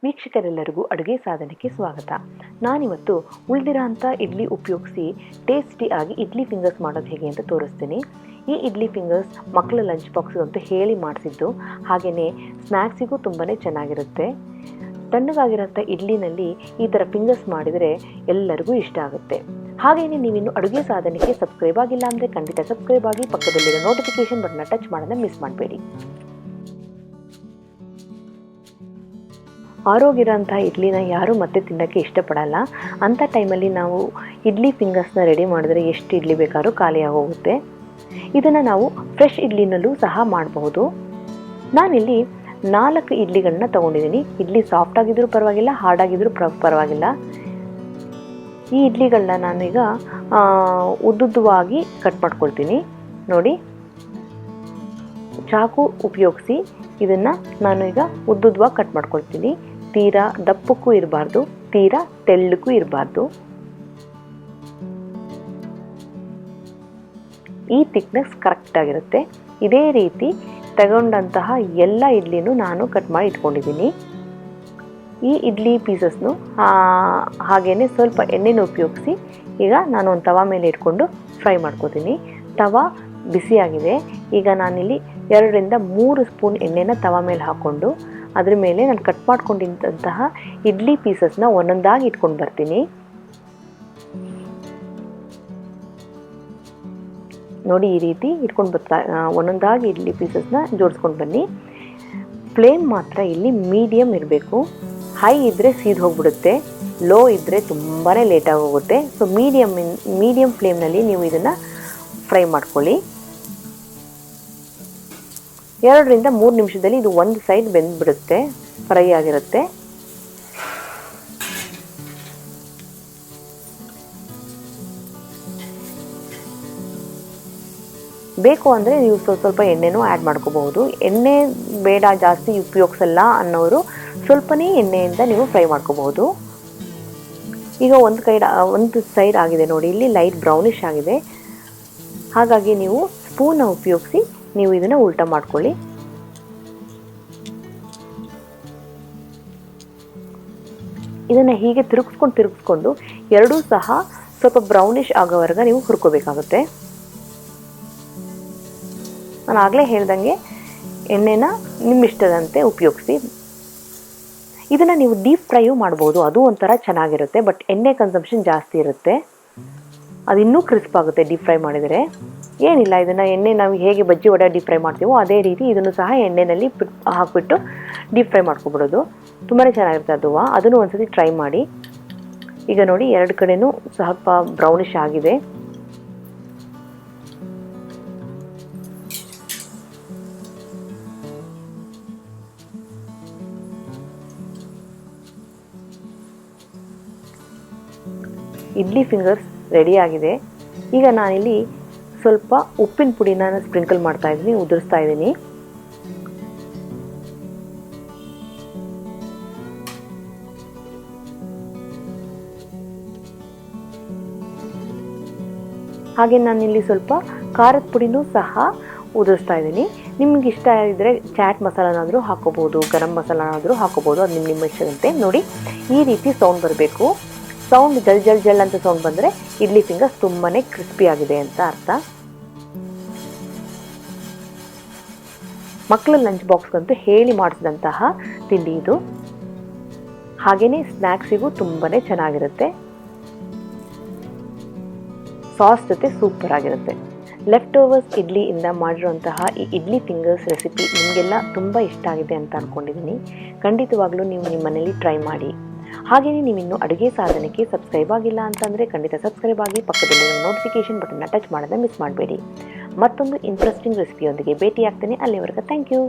ವೀಕ್ಷಕರೆಲ್ಲರಿಗೂ ಅಡುಗೆ ಸಾಧನಕ್ಕೆ ಸ್ವಾಗತ. ನಾನಿವತ್ತು ಉಳಿದಿರೋಂಥ ಇಡ್ಲಿ ಉಪಯೋಗಿಸಿ ಟೇಸ್ಟಿ ಆಗಿ ಇಡ್ಲಿ ಫಿಂಗರ್ಸ್ ಮಾಡೋದು ಹೇಗೆ ಅಂತ ತೋರಿಸ್ತೀನಿ. ಈ ಇಡ್ಲಿ ಫಿಂಗರ್ಸ್ ಮಕ್ಕಳ ಲಂಚ್ ಬಾಕ್ಸ್ಗೆ ಅಂತ ಹೇಳಿ ಮಾಡಿಸಿದ್ದು, ಹಾಗೆಯೇ ಸ್ನ್ಯಾಕ್ಸಿಗೂ ತುಂಬಾ ಚೆನ್ನಾಗಿರುತ್ತೆ. ತಣ್ಣಗಾಗಿರೋಂಥ ಇಡ್ಲಿನಲ್ಲಿ ಈ ಥರ ಫಿಂಗರ್ಸ್ ಮಾಡಿದರೆ ಎಲ್ಲರಿಗೂ ಇಷ್ಟ ಆಗುತ್ತೆ. ಹಾಗೆಯೇ ನೀವಿನ್ನು ಅಡುಗೆ ಸಾಧನಕ್ಕೆ ಸಬ್ಸ್ಕ್ರೈಬ್ ಆಗಿಲ್ಲ ಅಂದರೆ ಖಂಡಿತ ಸಬ್ಸ್ಕ್ರೈಬ್ ಆಗಿ, ಪಕ್ಕದಲ್ಲಿರೋ ನೋಟಿಫಿಕೇಷನ್ ಬಟನ್ನ ಟಚ್ ಮಾಡೋದನ್ನ ಮಿಸ್ ಮಾಡಬೇಡಿ. ಆರೋಗಿರೋಂಥ ಇಡ್ಲಿನ ಯಾರೂ ಮತ್ತೆ ತಿನ್ನೋಕ್ಕೆ ಇಷ್ಟಪಡಲ್ಲ. ಅಂಥ ಟೈಮಲ್ಲಿ ನಾವು ಇಡ್ಲಿ ಫಿಂಗರ್ಸ್ನ ರೆಡಿ ಮಾಡಿದ್ರೆ ಎಷ್ಟು ಇಡ್ಲಿ ಬೇಕಾದ್ರೂ ಖಾಲಿಯಾಗೋಗುತ್ತೆ. ಇದನ್ನು ನಾವು ಫ್ರೆಶ್ ಇಡ್ಲಿನಲ್ಲೂ ಸಹ ಮಾಡಬಹುದು. ನಾನಿಲ್ಲಿ 4 ಇಡ್ಲಿಗಳನ್ನ ತೊಗೊಂಡಿದ್ದೀನಿ. ಇಡ್ಲಿ ಸಾಫ್ಟ್ ಆಗಿದ್ರೂ ಪರವಾಗಿಲ್ಲ, ಹಾರ್ಡ್ ಆಗಿದ್ರೂ ಪರವಾಗಿಲ್ಲ. ಈ ಇಡ್ಲಿಗಳನ್ನ ನಾನೀಗ ಉದ್ದುದ್ದವಾಗಿ ಕಟ್ ಮಾಡ್ಕೊಳ್ತೀನಿ. ನೋಡಿ, ಚಾಕು ಉಪಯೋಗಿಸಿ ಇದನ್ನು ನಾನು ಈಗ ಉದ್ದುದ್ದವಾಗಿ ಕಟ್ ಮಾಡ್ಕೊಳ್ತೀನಿ. ತೀರಾ ದಪ್ಪಕ್ಕೂ ಇರಬಾರ್ದು, ತೀರಾ ತೆಳ್ಳಕ್ಕೂ ಇರಬಾರ್ದು. ಈ ಥಿಕ್ನೆಸ್ ಕರೆಕ್ಟಾಗಿರುತ್ತೆ. ಇದೇ ರೀತಿ ತಗೊಂಡಂತಹ ಎಲ್ಲ ಇಡ್ಲಿನೂ ನಾನು ಕಟ್ ಮಾಡಿ ಇಟ್ಕೊಂಡಿದ್ದೀನಿ. ಈ ಇಡ್ಲಿ ಪೀಸಸ್ನು ಹಾಗೆಯೇ ಸ್ವಲ್ಪ ಎಣ್ಣೆನ ಉಪಯೋಗಿಸಿ ಈಗ ನಾನು ಒಂದು ತವಾ ಮೇಲೆ ಇಟ್ಕೊಂಡು ಫ್ರೈ ಮಾಡ್ಕೋತೀನಿ. ತವಾ ಬಿಸಿಯಾಗಿದೆ. ಈಗ ನಾನಿಲ್ಲಿ 2ರಿಂದ 3 ಸ್ಪೂನ್ ಎಣ್ಣೆನ ತವಾ ಮೇಲೆ ಹಾಕ್ಕೊಂಡು ಅದ್ರ ಮೇಲೆ ನಾನು ಕಟ್ ಮಾಡ್ಕೊಂಡಿದ್ದಂತಹ ಇಡ್ಲಿ ಪೀಸಸ್ನ ಒಂದೊಂದಾಗಿ ಇಟ್ಕೊಂಡು ಬರ್ತೀನಿ. ನೋಡಿ, ಈ ರೀತಿ ಇಟ್ಕೊಂಡು ಒಂದೊಂದಾಗಿ ಇಡ್ಲಿ ಪೀಸಸ್ನ ಜೋಡಿಸ್ಕೊಂಡು ಬನ್ನಿ. ಫ್ಲೇಮ್ ಮಾತ್ರ ಇಲ್ಲಿ ಮೀಡಿಯಮ್ ಇರಬೇಕು. ಹೈ ಇದ್ದರೆ ಸೀದು ಹೋಗ್ಬಿಡುತ್ತೆ, ಲೋ ಇದ್ದರೆ ತುಂಬಾ ಲೇಟಾಗಿ ಹೋಗುತ್ತೆ. ಸೊ ಮೀಡಿಯಮ್ ಫ್ಲೇಮ್ನಲ್ಲಿ ನೀವು ಇದನ್ನು ಫ್ರೈ ಮಾಡ್ಕೊಳ್ಳಿ. 2ರಿಂದ 3 ನಿಮಿಷದಲ್ಲಿ ಇದು ಒಂದು ಸೈಡ್ ಬೆಂದ್ಬಿಡುತ್ತೆ, ಫ್ರೈ ಆಗಿರುತ್ತೆ. ಬೇಕು ಅಂದರೆ ನೀವು ಸ್ವಲ್ಪ ಎಣ್ಣೆನೂ ಆ್ಯಡ್ ಮಾಡ್ಕೋಬಹುದು. ಎಣ್ಣೆ ಬೇಡ, ಜಾಸ್ತಿ ಉಪಯೋಗಿಸಲ್ಲ ಅನ್ನೋರು ಸ್ವಲ್ಪನೇ ಎಣ್ಣೆಯಿಂದ ನೀವು ಫ್ರೈ ಮಾಡ್ಕೋಬಹುದು. ಈಗ ಒಂದು ಸೈಡ್ ಆಗಿದೆ ನೋಡಿ, ಇಲ್ಲಿ ಲೈಟ್ ಬ್ರೌನಿಷ್ ಆಗಿದೆ. ಹಾಗಾಗಿ ನೀವು ಸ್ಪೂನ್ನ ಉಪಯೋಗಿಸಿ ನೀವು ಇದನ್ನು ಉಲ್ಟಾ ಮಾಡ್ಕೊಳ್ಳಿ. ಇದನ್ನು ಹೀಗೆ ತಿರುಗಿಸ್ಕೊಂಡು ಎರಡೂ ಸಹ ಸ್ವಲ್ಪ ಬ್ರೌನಿಷ್ ಆಗೋವರೆಗೆ ನೀವು ಹುರ್ಕೋಬೇಕಾಗುತ್ತೆ. ನಾನು ಆಗಲೇ ಹೇಳ್ದಂಗೆ ಎಣ್ಣೆನ ನಿಮ್ಮಿಷ್ಟದಂತೆ ಉಪಯೋಗಿಸಿ. ಇದನ್ನು ನೀವು ಡೀಪ್ ಫ್ರೈಯೂ ಮಾಡ್ಬೋದು, ಅದು ಒಂಥರ ಚೆನ್ನಾಗಿರುತ್ತೆ. ಬಟ್ ಎಣ್ಣೆ ಕನ್ಸಂಪ್ಷನ್ ಜಾಸ್ತಿ ಇರುತ್ತೆ, ಅದು ಇನ್ನೂ ಕ್ರಿಸ್ಪ್ ಆಗುತ್ತೆ ಡೀಪ್ ಫ್ರೈ ಮಾಡಿದರೆ. ಏನಿಲ್ಲ, ಇದನ್ನು ಎಣ್ಣೆ ನಾವು ಹೇಗೆ ಬಜ್ಜಿ ವಡೆ ಡೀಪ್ ಫ್ರೈ ಮಾಡ್ತೀವೋ ಅದೇ ರೀತಿ ಇದನ್ನು ಸಹ ಎಣ್ಣೆಯಲ್ಲಿ ಹಾಕಿಬಿಟ್ಟು ಡೀಪ್ ಫ್ರೈ ಮಾಡ್ಕೊಬಿಡೋದು. ತುಂಬಾ ಚೆನ್ನಾಗಿರುತ್ತೆ ಅದನ್ನು ಒಂದ್ಸತಿ ಟ್ರೈ ಮಾಡಿ. ಈಗ ನೋಡಿ, 2 ಕಡೆನೂ ಸ್ವಲ್ಪ ಬ್ರೌನಿಷ್ ಆಗಿದೆ. ಇಡ್ಲಿ ಫಿಂಗರ್ಸ್ ರೆಡಿ ಆಗಿದೆ. ಈಗ ನಾನಿಲ್ಲಿ ಸ್ವಲ್ಪ ಉಪ್ಪಿನ ಪುಡಿನ ಸ್ಪ್ರಿಂಕಲ್ ಮಾಡ್ತಾ ಇದ್ದೀನಿ, ಉದುರಿಸ್ತಾ ಇದ್ದೀನಿ. ಹಾಗೆ ನಾನಿಲ್ಲಿ ಸ್ವಲ್ಪ ಖಾರದ ಪುಡಿನೂ ಸಹ ಉದುರಿಸ್ತಾ ಇದ್ದೀನಿ. ನಿಮ್ಗೆ ಇಷ್ಟ ಇದ್ದರೆ ಚಾಟ್ ಮಸಾಲನಾದರೂ ಹಾಕೋಬೋದು, ಗರಂ ಮಸಾಲನಾದರೂ ಹಾಕೋಬೋದು, ಅದು ನಿಮ್ಮ ಇಷ್ಟದಂತೆ. ನೋಡಿ, ಈ ರೀತಿ ಸೌಂಡ್ ಬರಬೇಕು. ಸೌಂಡ್ ಜಲ್ ಅಂತ ಸೌಂಡ್ ಬಂದರೆ ಇಡ್ಲಿ ಫಿಂಗರ್ಸ್ ತುಂಬಾ ಕ್ರಿಸ್ಪಿ ಆಗಿದೆ ಅಂತ ಅರ್ಥ. ಮಕ್ಕಳ ಲಂಚ್ ಬಾಕ್ಸ್ಗಂತೂ ಹೇಳಿ ಮಾಡಿಸಿದಂತಹ ತಿಂಡಿ ಇದು. ಹಾಗೆಯೇ ಸ್ನ್ಯಾಕ್ಸಿಗೂ ತುಂಬಾ ಚೆನ್ನಾಗಿರುತ್ತೆ. ಸಾಸ್ ಜೊತೆ ಸೂಪರ್ ಆಗಿರುತ್ತೆ. ಲೆಫ್ಟ್ ಓವರ್ಸ್ ಇಡ್ಲಿಯಿಂದ ಮಾಡಿರುವಂತಹ ಈ ಇಡ್ಲಿ ಫಿಂಗರ್ಸ್ ರೆಸಿಪಿ ನಿಮಗೆಲ್ಲ ತುಂಬ ಇಷ್ಟ ಆಗಿದೆ ಅಂತ ಅಂದ್ಕೊಂಡಿದ್ದೀನಿ. ಖಂಡಿತವಾಗ್ಲೂ ನೀವು ನಿಮ್ಮ ಮನೇಲಿ ಟ್ರೈ ಮಾಡಿ. ಹಾಗೆಯೇ ನೀವಿನ್ನು ಅಡುಗೆ ಸಾಧನಕ್ಕೆ ಸಬ್ಸ್ಕ್ರೈಬ್ ಆಗಿಲ್ಲ ಅಂತಂದರೆ ಖಂಡಿತ ಸಬ್ಸ್ಕ್ರೈಬ್ ಆಗಿ, ಪಕ್ಕದಲ್ಲಿರೋ ನೋಟಿಫಿಕೇಷನ್ ಬಟನ್ನ ಟಚ್ ಮಾಡೋದನ್ನ ಮಿಸ್ ಮಾಡಬೇಡಿ. ಮತ್ತೊಂದು ಇಂಟ್ರೆಸ್ಟಿಂಗ್ ರೆಸಿಪಿಯೊಂದಿಗೆ ಭೇಟಿ ಆಗ್ತೇನೆ. ಅಲ್ಲಿವರೆಗೆ ಥ್ಯಾಂಕ್ ಯು.